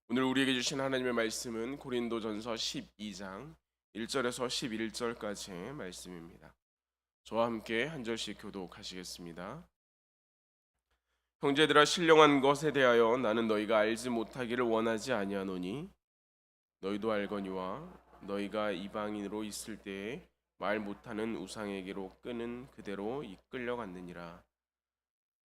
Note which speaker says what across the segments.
Speaker 1: 오늘 우리에게 주신 하나님의 말씀은 고린도전서 12장 1절에서 11절까지의 말씀입니다. 저와 함께 한 절씩 교독하시겠습니다. 형제들아, 신령한 것에 대하여 나는 너희가 알지 못하기를 원하지 아니하노니 너희도 알거니와 너희가 이방인으로 있을 때에 말 못하는 우상에게로 끄는 그대로 이끌려갔느니라.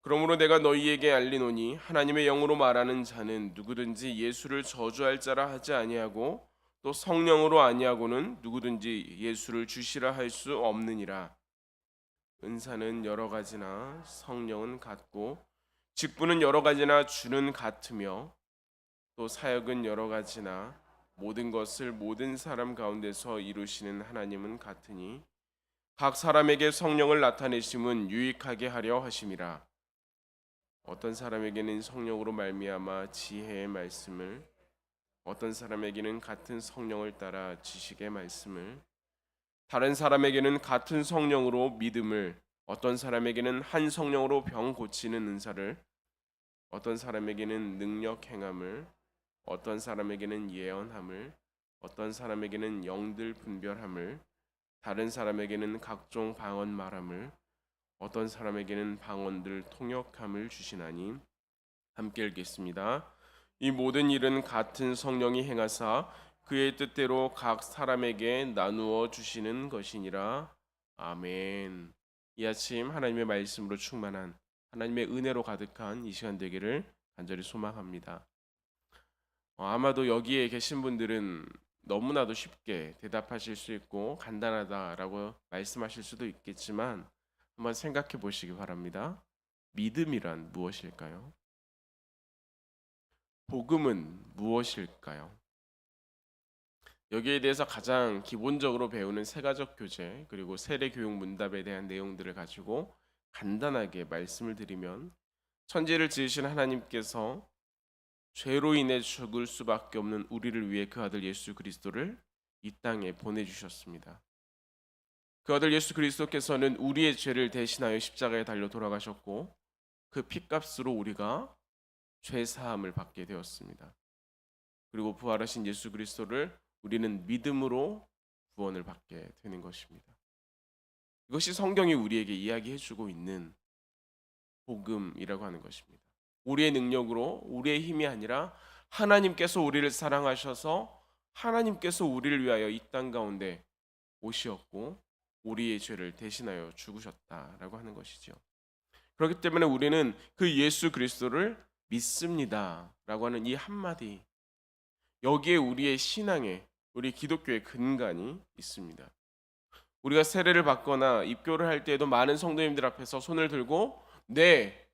Speaker 1: 그러므로 내가 너희에게 알리노니 하나님의 영으로 말하는 자는 누구든지 예수를 저주할 자라 하지 아니하고 또 성령으로 아니하고는 누구든지 예수를 주시라 할 수 없느니라. 은사는 여러 가지나 성령은 같고 직분은 여러 가지나 주는 같으며 또 사역은 여러 가지나 모든 것을 모든 사람 가운데서 이루시는 하나님은 같으니 각 사람에게 성령을 나타내심은 유익하게 하려 하심이라. 어떤 사람에게는 성령으로 말미암아 지혜의 말씀을, 어떤 사람에게는 같은 성령을 따라 지식의 말씀을, 다른 사람에게는 같은 성령으로 믿음을, 어떤 사람에게는 한 성령으로 병 고치는 은사를, 어떤 사람에게는 능력 행함을, 어떤 사람에게는 예언함을, 어떤 사람에게는 영들 분별함을, 다른 사람에게는 각종 방언 말함을, 어떤 사람에게는 방언들 통역함을 주시나니. 함께 읽겠습니다. 이 모든 일은 같은 성령이 행하사 그의 뜻대로 각 사람에게 나누어 주시는 것이니라. 아멘. 이 아침 하나님의 말씀으로 충만한, 하나님의 은혜로 가득한 이 시간 되기를 간절히 소망합니다. 아마도 여기에 계신 분들은 너무나도 쉽게 대답하실 수 있고 간단하다라고 말씀하실 수도 있겠지만 한번 생각해 보시기 바랍니다. 믿음이란 무엇일까요? 복음은 무엇일까요? 여기에 대해서 가장 기본적으로 배우는 세가적 교재 그리고 세례 교육 문답에 대한 내용들을 가지고 간단하게 말씀을 드리면, 천지를 지으신 하나님께서 죄로 인해 죽을 수밖에 없는 우리를 위해 그 아들 예수 그리스도를 이 땅에 보내주셨습니다. 그 아들 예수 그리스도께서는 우리의 죄를 대신하여 십자가에 달려 돌아가셨고 그 피값으로 우리가 죄 사함을 받게 되었습니다. 그리고 부활하신 예수 그리스도를 우리는 믿음으로 구원을 받게 되는 것입니다. 이것이 성경이 우리에게 이야기해주고 있는 복음이라고 하는 것입니다. 우리의 능력으로, 우리의 힘이 아니라 하나님께서 우리를 사랑하셔서 하나님께서 우리를 위하여 이 땅 가운데 오셨고 우리의 죄를 대신하여 죽으셨다라고 하는 것이죠. 그렇기 때문에 우리는 그 예수 그리스도를 믿습니다라고 하는 이 한마디, 여기에 우리의 신앙에, 우리 기독교의 근간이 있습니다. 우리가 세례를 받거나 입교를 할 때에도 많은 성도님들 앞에서 손을 들고 네,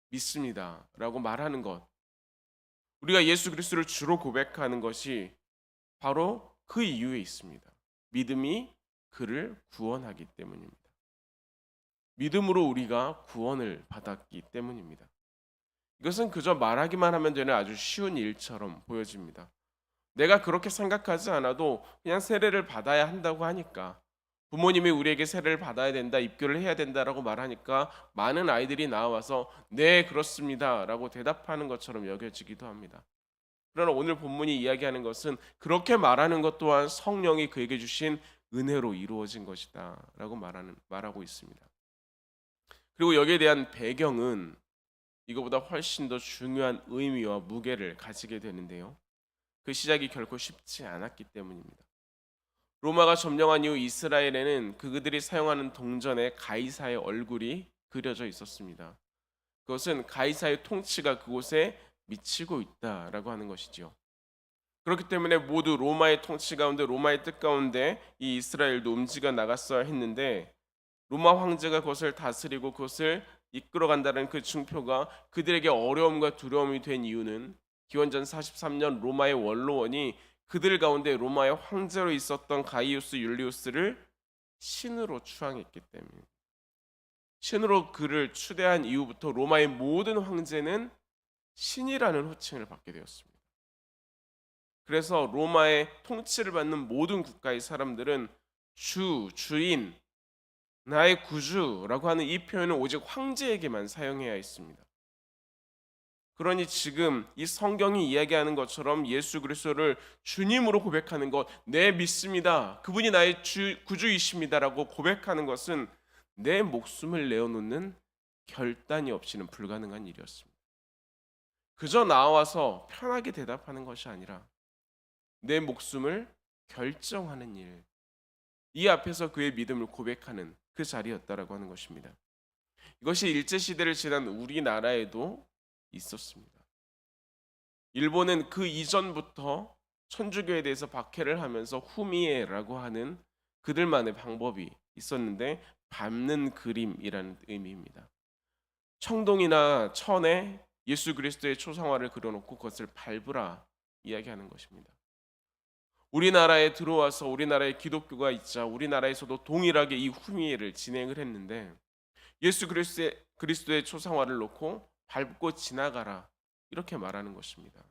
Speaker 1: 믿습니다라고 말하는 것, 우리가 예수 그리스도를 주로 고백하는 것이 바로 그 이유에 있습니다. 믿음이 그를 구원하기 때문입니다. 믿음으로 우리가 구원을 받았기 때문입니다. 이것은 그저 말하기만 하면 되는 아주 쉬운 일처럼 보여집니다. 내가 그렇게 생각하지 않아도 그냥 세례를 받아야 한다고 하니까, 부모님이 우리에게 세례를 받아야 된다, 입교를 해야 된다라고 말하니까 많은 아이들이 나와서 네, 그렇습니다라고 대답하는 것처럼 여겨지기도 합니다. 그러나 오늘 본문이 이야기하는 것은 그렇게 말하는 것 또한 성령이 그에게 주신 은혜로 이루어진 것이다라고 말하고 있습니다. 그리고 여기에 대한 배경은 이거보다 훨씬 더 중요한 의미와 무게를 가지게 되는데요. 그 시작이 결코 쉽지 않았기 때문입니다. 로마가 점령한 이후 이스라엘에는 그들이 사용하는 동전에 가이사의 얼굴이 그려져 있었습니다. 그것은 가이사의 통치가 그곳에 미치고 있다라고 하는 것이지요. 그렇기 때문에 모두 로마의 통치 가운데, 로마의 뜻 가운데 이 이스라엘도 움직여 나갔어야 했는데, 로마 황제가 그것을 다스리고 그것을 이끌어간다는 그 증표가 그들에게 어려움과 두려움이 된 이유는 기원전 43년 로마의 원로원이 그들 가운데 로마의 황제로 있었던 가이우스 율리우스를 신으로 추앙했기 때문입니다. 신으로 그를 추대한 이후부터 로마의 모든 황제는 신이라는 호칭을 받게 되었습니다. 그래서 로마의 통치를 받는 모든 국가의 사람들은 주인, 나의 구주라고 하는 이 표현은 오직 황제에게만 사용해야 했습니다. 그러니 지금 이 성경이 이야기하는 것처럼 예수 그리스도를 주님으로 고백하는 것, 내 믿습니다. 그분이 나의 구주이십니다라고 고백하는 것은 내 목숨을 내어놓는 결단이 없이는 불가능한 일이었습니다. 그저 나와서 편하게 대답하는 것이 아니라 내 목숨을 결정하는 일, 이 앞에서 그의 믿음을 고백하는 그 자리였다라고 하는 것입니다. 이것이 일제시대를 지난 우리나라에도 있었습니다. 일본은 그 이전부터 천주교에 대해서 박해를 하면서 후미에라고 하는 그들만의 방법이 있었는데, 밟는 그림이라는 의미입니다. 청동이나 천에 예수 그리스도의 초상화를 그려놓고 그것을 밟으라 이야기하는 것입니다. 우리나라에 들어와서 우리나라에 기독교가 있자 우리나라에서도 동일하게 이 후미에를 진행을 했는데, 예수 그리스도의 초상화를 놓고 밟고 지나가라 이렇게 말하는 것입니다.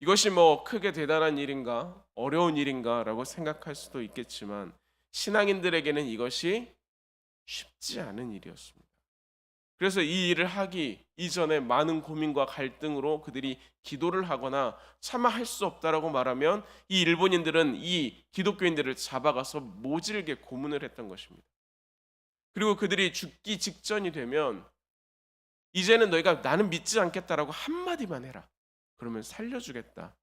Speaker 1: 이것이 크게 대단한 일인가 어려운 일인가라고 생각할 수도 있겠지만 신앙인들에게는 이것이 쉽지 않은 일이었습니다. 그래서 이 일을 하기 이전에 많은 고민과 갈등으로 그들이 기도를 하거나 차마 할 수 없다라고 말하면 이 일본인들은 이 기독교인들을 잡아가서 모질게 고문을 했던 것입니다. 그리고 그들이 죽기 직전이 되면 이제는 너희가 나는 믿지 않겠다라고 한마디만 해라. 그러면 살려주겠다.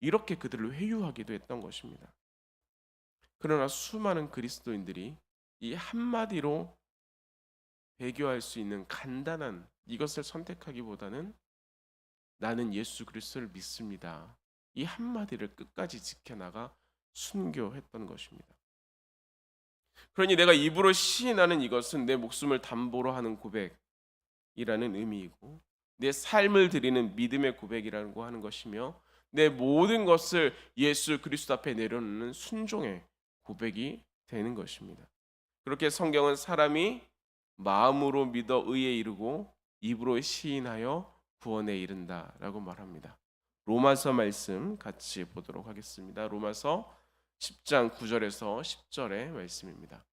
Speaker 1: 이렇게 그들을 회유하기도 했던 것입니다. 그러나 수많은 그리스도인들이 이 한마디로 배교할 수 있는 간단한 이것을 선택하기보다는 나는 예수 그리스도를 믿습니다. 이 한마디를 끝까지 지켜나가 순교했던 것입니다. 그러니 내가 입으로 시인하는 이것은 내 목숨을 담보로 하는 고백이라는 의미이고, 내 삶을 드리는 믿음의 고백이라고 하는 것이며, 내 모든 것을 예수 그리스도 앞에 내려놓는 순종의 고백이 되는 것입니다. 그렇게 성경은 사람이 마음으로 믿어 의에 이르고 입으로 시인하여 구원에 이른다라고 말합니다. 로마서 말씀 같이 보도록 하겠습니다. 로마서 10장 9절에서 10절의 말씀입니다.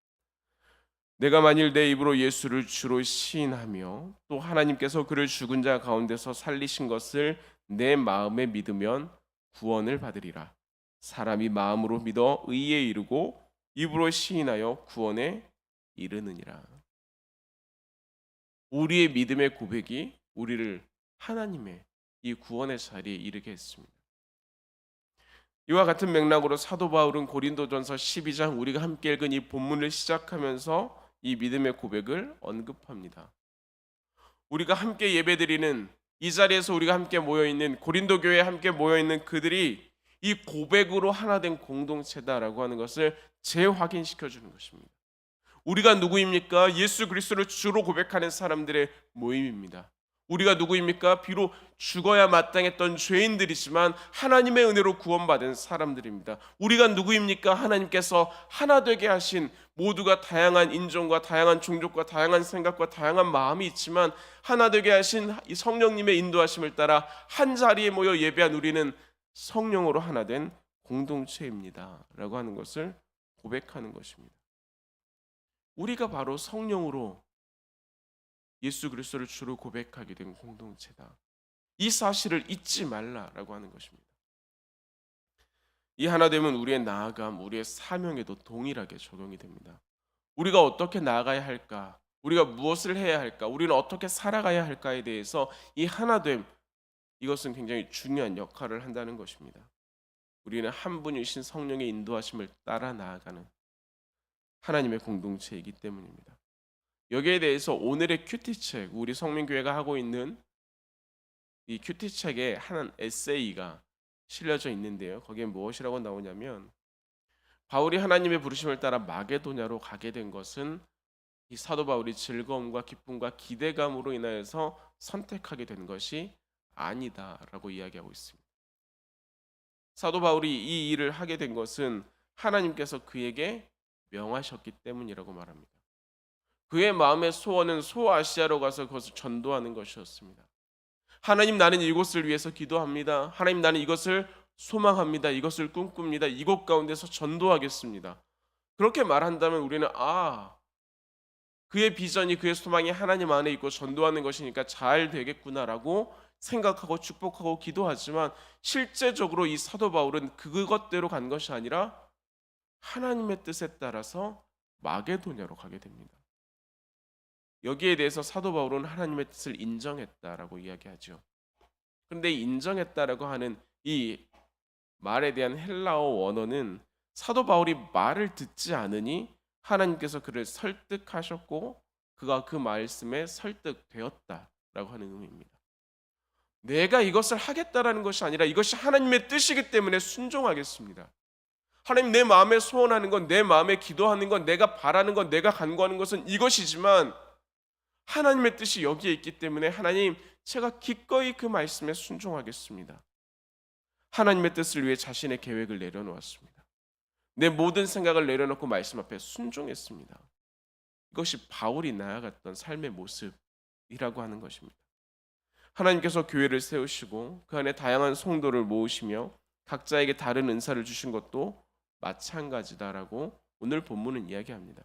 Speaker 1: 내가 만일 내 입으로 예수를 주로 시인하며 또 하나님께서 그를 죽은 자 가운데서 살리신 것을 내 마음에 믿으면 구원을 받으리라. 사람이 마음으로 믿어 의에 이르고 입으로 시인하여 구원에 이르느니라. 우리의 믿음의 고백이 우리를 하나님의 이 구원의 자리에 이르게 했습니다. 이와 같은 맥락으로 사도 바울은 고린도전서 12장 우리가 함께 읽은 이 본문을 시작하면서 이 믿음의 고백을 언급합니다. 우리가 함께 예배드리는 이 자리에서 우리가 함께 모여있는 고린도 교회에 함께 모여있는 그들이 이 고백으로 하나 된 공동체다라고 하는 것을 재확인시켜 주는 것입니다. 우리가 누구입니까? 예수 그리스도를 주로 고백하는 사람들의 모임입니다. 우리가 누구입니까? 비록 죽어야 마땅했던 죄인들이지만 하나님의 은혜로 구원받은 사람들입니다. 우리가 누구입니까? 하나님께서 하나 되게 하신, 모두가 다양한 인종과 다양한 종족과 다양한 생각과 다양한 마음이 있지만 하나 되게 하신 이 성령님의 인도하심을 따라 한 자리에 모여 예배한 우리는 성령으로 하나 된 공동체입니다 라고 하는 것을 고백하는 것입니다. 우리가 바로 성령으로 예수 그리스도를 주로 고백하게 된 공동체다. 이 사실을 잊지 말라라고 하는 것입니다. 이 하나됨은 우리의 나아감, 우리의 사명에도 동일하게 적용이 됩니다. 우리가 어떻게 나아가야 할까? 우리가 무엇을 해야 할까? 우리는 어떻게 살아가야 할까에 대해서 이 하나됨, 이것은 굉장히 중요한 역할을 한다는 것입니다. 우리는 한 분이신 성령의 인도하심을 따라 나아가는 하나님의 공동체이기 때문입니다. 여기에 대해서 오늘의 큐티책, 우리 성민교회가 하고 있는 이 큐티책에 한 에세이가 실려져 있는데요. 거기에 무엇이라고 나오냐면, 바울이 하나님의 부르심을 따라 마게도냐로 가게 된 것은 이 사도 바울이 즐거움과 기쁨과 기대감으로 인하여서 선택하게 된 것이 아니다라고 이야기하고 있습니다. 사도 바울이 이 일을 하게 된 것은 하나님께서 그에게 명하셨기 때문이라고 말합니다. 그의 마음의 소원은 소아시아로 가서 그것을 전도하는 것이었습니다. 하나님, 나는 이곳을 위해서 기도합니다. 하나님, 나는 이것을 소망합니다. 이것을 꿈꿉니다. 이곳 가운데서 전도하겠습니다. 그렇게 말한다면 우리는 그의 비전이 그의 소망이 하나님 안에 있고 전도하는 것이니까 잘 되겠구나라고 생각하고 축복하고 기도하지만 실제적으로 이 사도 바울은 그것대로 간 것이 아니라 하나님의 뜻에 따라서 마게도냐로 가게 됩니다. 여기에 대해서 사도 바울은 하나님의 뜻을 인정했다라고 이야기하죠. 그런데 인정했다라고 하는 이 말에 대한 헬라어 원어는 사도 바울이 말을 듣지 않으니 하나님께서 그를 설득하셨고 그가 그 말씀에 설득되었다라고 하는 의미입니다. 내가 이것을 하겠다라는 것이 아니라 이것이 하나님의 뜻이기 때문에 순종하겠습니다. 하나님, 내 마음에 소원하는 건, 내 마음에 기도하는 건, 내가 바라는 건, 내가 간구하는 것은 이것이지만 하나님의 뜻이 여기에 있기 때문에 하나님, 제가 기꺼이 그 말씀에 순종하겠습니다. 하나님의 뜻을 위해 자신의 계획을 내려놓았습니다. 내 모든 생각을 내려놓고 말씀 앞에 순종했습니다. 이것이 바울이 나아갔던 삶의 모습이라고 하는 것입니다. 하나님께서 교회를 세우시고 그 안에 다양한 성도를 모으시며 각자에게 다른 은사를 주신 것도 마찬가지다라고 오늘 본문은 이야기합니다.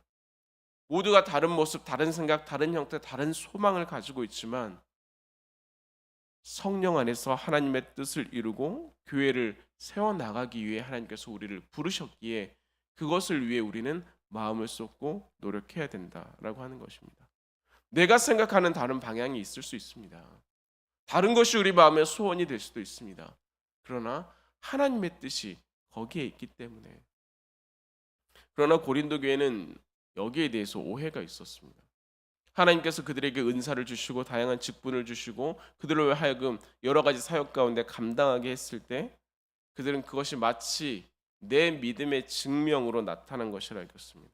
Speaker 1: 모두가 다른 모습, 다른 생각, 다른 형태, 다른 소망을 가지고 있지만 성령 안에서 하나님의 뜻을 이루고 교회를 세워나가기 위해 하나님께서 우리를 부르셨기에 그것을 위해 우리는 마음을 쏟고 노력해야 된다라고 하는 것입니다. 내가 생각하는 다른 방향이 있을 수 있습니다. 다른 것이 우리 마음의 소원이 될 수도 있습니다. 그러나 하나님의 뜻이 거기에 있기 때문에. 그러나 고린도 교회는 여기에 대해서 오해가 있었습니다. 하나님께서 그들에게 은사를 주시고 다양한 직분을 주시고 그들로 하여금 여러 가지 사역 가운데 감당하게 했을 때 그들은 그것이 마치 내 믿음의 증명으로 나타난 것이라 여겼습니다.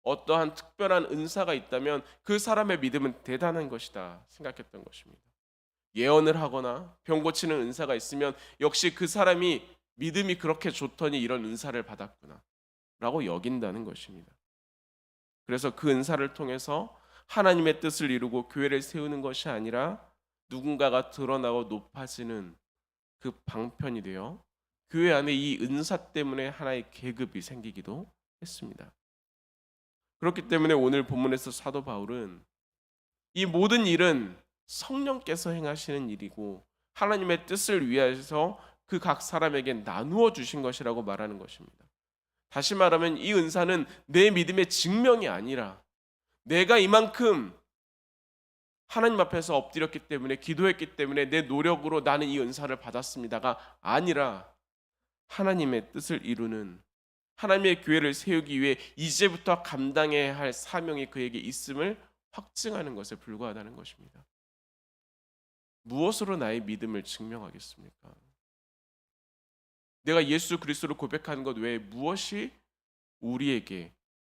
Speaker 1: 어떠한 특별한 은사가 있다면 그 사람의 믿음은 대단한 것이다 생각했던 것입니다. 예언을 하거나 병 고치는 은사가 있으면 역시 그 사람이 믿음이 그렇게 좋더니 이런 은사를 받았구나 라고 여긴다는 것입니다. 그래서 그 은사를 통해서 하나님의 뜻을 이루고 교회를 세우는 것이 아니라 누군가가 드러나고 높아지는 그 방편이 되어 교회 안에 이 은사 때문에 하나의 계급이 생기기도 했습니다. 그렇기 때문에 오늘 본문에서 사도 바울은 이 모든 일은 성령께서 행하시는 일이고 하나님의 뜻을 위해서 그 각 사람에게 나누어 주신 것이라고 말하는 것입니다. 다시 말하면 이 은사는 내 믿음의 증명이 아니라 내가 이만큼 하나님 앞에서 엎드렸기 때문에 기도했기 때문에 내 노력으로 나는 이 은사를 받았습니다가 아니라 하나님의 뜻을 이루는 하나님의 교회를 세우기 위해 이제부터 감당해야 할 사명이 그에게 있음을 확증하는 것에 불과하다는 것입니다. 무엇으로 나의 믿음을 증명하겠습니까? 내가 예수 그리스도를 고백하는 것 외에 무엇이 우리에게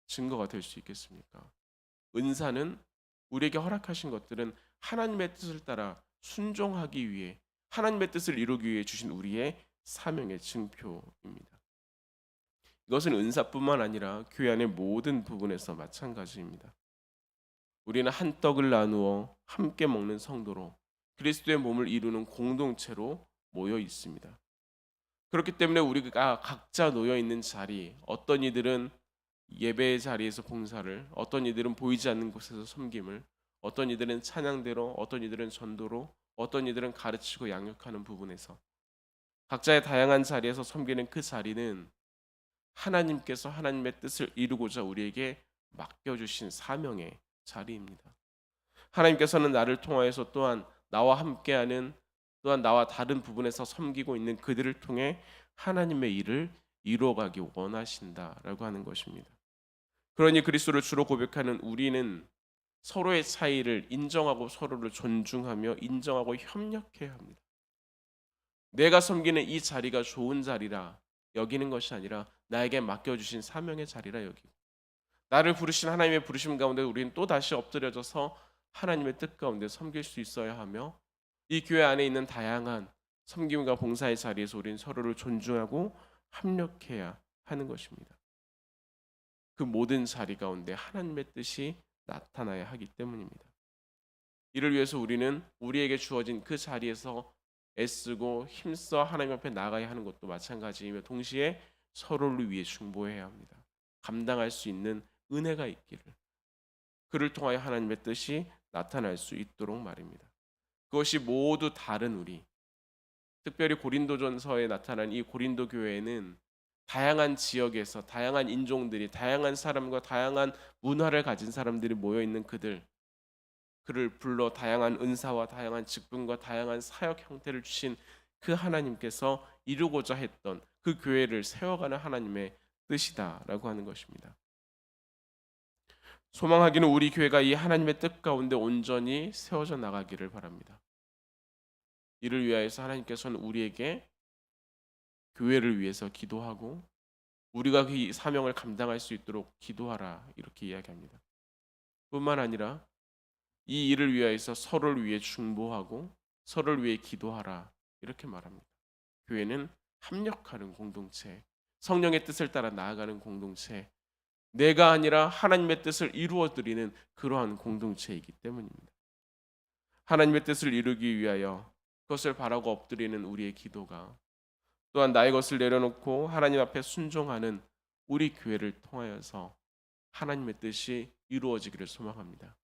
Speaker 1: 증거가 될 수 있겠습니까? 은사는 우리에게 허락하신 것들은 하나님의 뜻을 따라 순종하기 위해 하나님의 뜻을 이루기 위해 주신 우리의 사명의 증표입니다. 이것은 은사뿐만 아니라 교회 안의 모든 부분에서 마찬가지입니다. 우리는 한 떡을 나누어 함께 먹는 성도로 그리스도의 몸을 이루는 공동체로 모여 있습니다. 그렇기 때문에 우리가 각자 놓여 있는 자리, 어떤 이들은 예배의 자리에서 봉사를, 어떤 이들은 보이지 않는 곳에서 섬김을, 어떤 이들은 찬양대로, 어떤 이들은 전도로, 어떤 이들은 가르치고 양육하는 부분에서 각자의 다양한 자리에서 섬기는 그 자리는 하나님께서 하나님의 뜻을 이루고자 우리에게 맡겨주신 사명의 자리입니다. 하나님께서는 나를 통하여서 또한 나와 함께하는 또한 나와 다른 부분에서 섬기고 있는 그들을 통해 하나님의 일을 이루어가기 원하신다라고 하는 것입니다. 그러니 그리스도를 주로 고백하는 우리는 서로의 차이를 인정하고 서로를 존중하며 인정하고 협력해야 합니다. 내가 섬기는 이 자리가 좋은 자리라 여기는 것이 아니라 나에게 맡겨주신 사명의 자리라 여기고 나를 부르신 하나님의 부르심 가운데 우리는 또다시 엎드려져서 하나님의 뜻 가운데 섬길 수 있어야 하며 이 교회 안에 있는 다양한 섬김과 봉사의 자리에서 우리는 서로를 존중하고 협력해야 하는 것입니다. 그 모든 자리 가운데 하나님의 뜻이 나타나야 하기 때문입니다. 이를 위해서 우리는 우리에게 주어진 그 자리에서 애쓰고 힘써 하나님 앞에 나가야 하는 것도 마찬가지이며 동시에 서로를 위해 중보해야 합니다. 감당할 수 있는 은혜가 있기를 그를 통하여 하나님의 뜻이 나타날 수 있도록 말입니다. 그것이 모두 다른 우리, 특별히 고린도전서에 나타난 이 고린도 교회에는 다양한 지역에서 다양한 인종들이, 다양한 사람과 다양한 문화를 가진 사람들이 모여 있는 그를 불러 다양한 은사와 다양한 직분과 다양한 사역 형태를 주신 그 하나님께서 이루고자 했던 그 교회를 세워가는 하나님의 뜻이다라고 하는 것입니다. 소망하기는 우리 교회가 이 하나님의 뜻 가운데 온전히 세워져 나가기를 바랍니다. 이를 위하여서 하나님께서는 우리에게 교회를 위해서 기도하고 우리가 그 사명을 감당할 수 있도록 기도하라 이렇게 이야기합니다. 뿐만 아니라 이 일을 위하여서 서로를 위해 중보하고 서로를 위해 기도하라 이렇게 말합니다. 교회는 합력하는 공동체, 성령의 뜻을 따라 나아가는 공동체, 내가 아니라 하나님의 뜻을 이루어 드리는 그러한 공동체이기 때문입니다. 하나님의 뜻을 이루기 위하여 그것을 바라고 엎드리는 우리의 기도가 또한 나의 것을 내려놓고 하나님 앞에 순종하는 우리 교회를 통하여서 하나님의 뜻이 이루어지기를 소망합니다.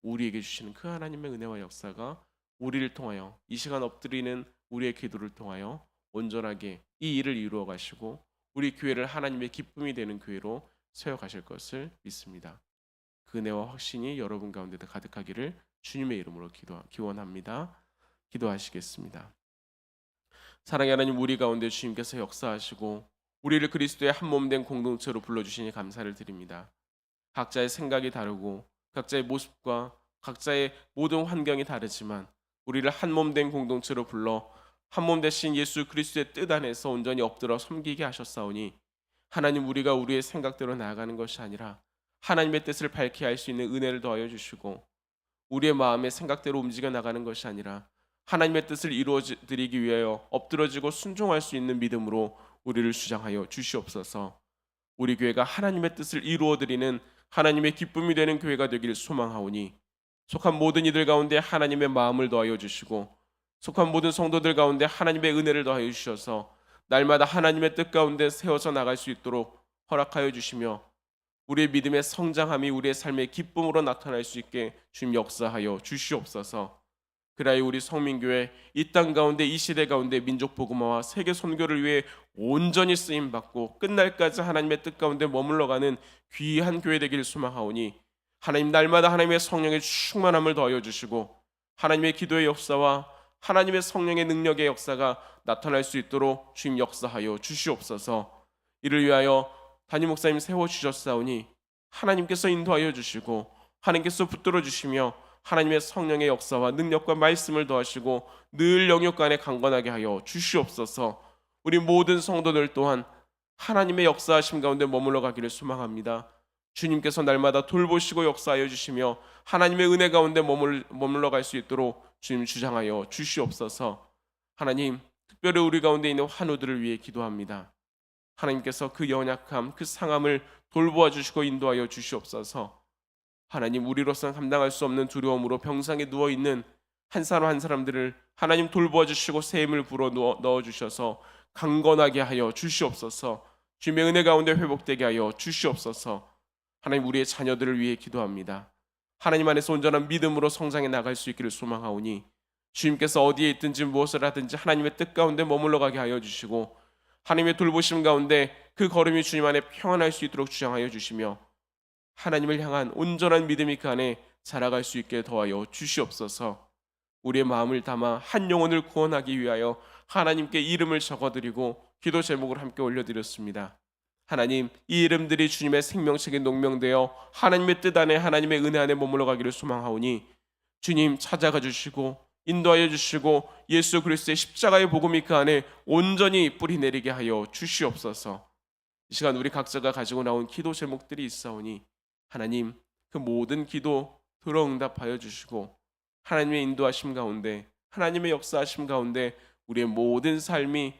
Speaker 1: 우리에게 주시는 그 하나님의 은혜와 역사가 우리를 통하여 이 시간 엎드리는 우리의 기도를 통하여 온전하게 이 일을 이루어 가시고 우리 교회를 하나님의 기쁨이 되는 교회로 세워 가실 것을 믿습니다. 그 은혜와 확신이 여러분 가운데도 가득하기를 주님의 이름으로 기원합니다. 기도하시겠습니다. 사랑의 하나님, 우리 가운데 주님께서 역사하시고 우리를 그리스도의 한 몸 된 공동체로 불러주시니 감사를 드립니다. 각자의 생각이 다르고 각자의 모습과 각자의 모든 환경이 다르지만 우리를 한 몸 된 공동체로 불러 한 몸 되신 예수 그리스도의 뜻 안에서 온전히 엎드려 섬기게 하셨사오니 하나님, 우리가 우리의 생각대로 나아가는 것이 아니라 하나님의 뜻을 밝히 할 수 있는 은혜를 더하여 주시고 우리의 마음의 생각대로 움직여 나가는 것이 아니라 하나님의 뜻을 이루어 드리기 위하여 엎드러지고 순종할 수 있는 믿음으로 우리를 주장하여 주시옵소서. 우리 교회가 하나님의 뜻을 이루어 드리는 하나님의 기쁨이 되는 교회가 되기를 소망하오니 속한 모든 이들 가운데 하나님의 마음을 더하여 주시고 속한 모든 성도들 가운데 하나님의 은혜를 더하여 주셔서 날마다 하나님의 뜻 가운데 세워져 나갈 수 있도록 허락하여 주시며 우리의 믿음의 성장함이 우리의 삶의 기쁨으로 나타날 수 있게 주님 역사하여 주시옵소서. 그라이 우리 성민교회 이 땅 가운데 이 시대 가운데 민족 복음화와 세계 선교를 위해 온전히 쓰임 받고 끝날까지 하나님의 뜻 가운데 머물러가는 귀한 교회 되기를 소망하오니 하나님, 날마다 하나님의 성령의 충만함을 더하여 주시고 하나님의 기도의 역사와 하나님의 성령의 능력의 역사가 나타날 수 있도록 주님 역사하여 주시옵소서. 이를 위하여 담임 목사님 세워 주셨사오니 하나님께서 인도하여 주시고 하나님께서 붙들어 주시며 하나님의 성령의 역사와 능력과 말씀을 더하시고 늘 영육 안에 강건하게 하여 주시옵소서. 우리 모든 성도들 또한 하나님의 역사하심 가운데 머물러 가기를 소망합니다. 주님께서 날마다 돌보시고 역사하여 주시며 하나님의 은혜 가운데 머물러 갈 수 있도록 주님 주장하여 주시옵소서. 하나님, 특별히 우리 가운데 있는 환우들을 위해 기도합니다. 하나님께서 그 연약함, 그 상함을 돌보아 주시고 인도하여 주시옵소서. 하나님, 우리로서는 감당할 수 없는 두려움으로 병상에 누워있는 한 사람 한 사람들을 하나님 돌보아 주시고 새 힘을 불어 넣어 주셔서 강건하게 하여 주시옵소서. 주님의 은혜 가운데 회복되게 하여 주시옵소서. 하나님, 우리의 자녀들을 위해 기도합니다. 하나님 안에서 온전한 믿음으로 성장해 나갈 수 있기를 소망하오니 주님께서 어디에 있든지 무엇을 하든지 하나님의 뜻 가운데 머물러 가게 하여 주시고 하나님의 돌보심 가운데 그 걸음이 주님 안에 평안할 수 있도록 주장하여 주시며 하나님을 향한 온전한 믿음이 그 안에 자라갈 수 있게 도와여 주시옵소서. 우리의 마음을 담아 한 영혼을 구원하기 위하여 하나님께 이름을 적어드리고 기도 제목을 함께 올려드렸습니다. 하나님, 이 이름들이 주님의 생명책에 농명되어 하나님의 뜻 안에 하나님의 은혜 안에 머물러 가기를 소망하오니 주님 찾아가 주시고 인도하여 주시고 예수 그리스도의 십자가의 복음이 그 안에 온전히 뿌리 내리게 하여 주시옵소서. 이 시간 우리 각자가 가지고 나온 기도 제목들이 있사오니 하나님, 그 모든 기도 들어 응답하여 주시고 하나님의 인도하심 가운데 하나님의 역사하심 가운데 우리의 모든 삶이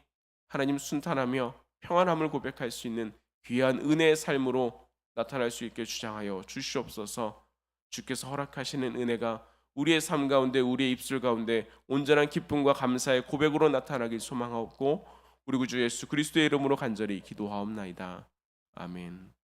Speaker 1: 하나님 순탄하며 평안함을 고백할 수 있는 귀한 은혜의 삶으로 나타날 수 있게 주장하여 주시옵소서. 주께서 허락하시는 은혜가 우리의 삶 가운데 우리의 입술 가운데 온전한 기쁨과 감사의 고백으로 나타나길 소망하옵고 우리 구주 예수 그리스도의 이름으로 간절히 기도하옵나이다. 아멘.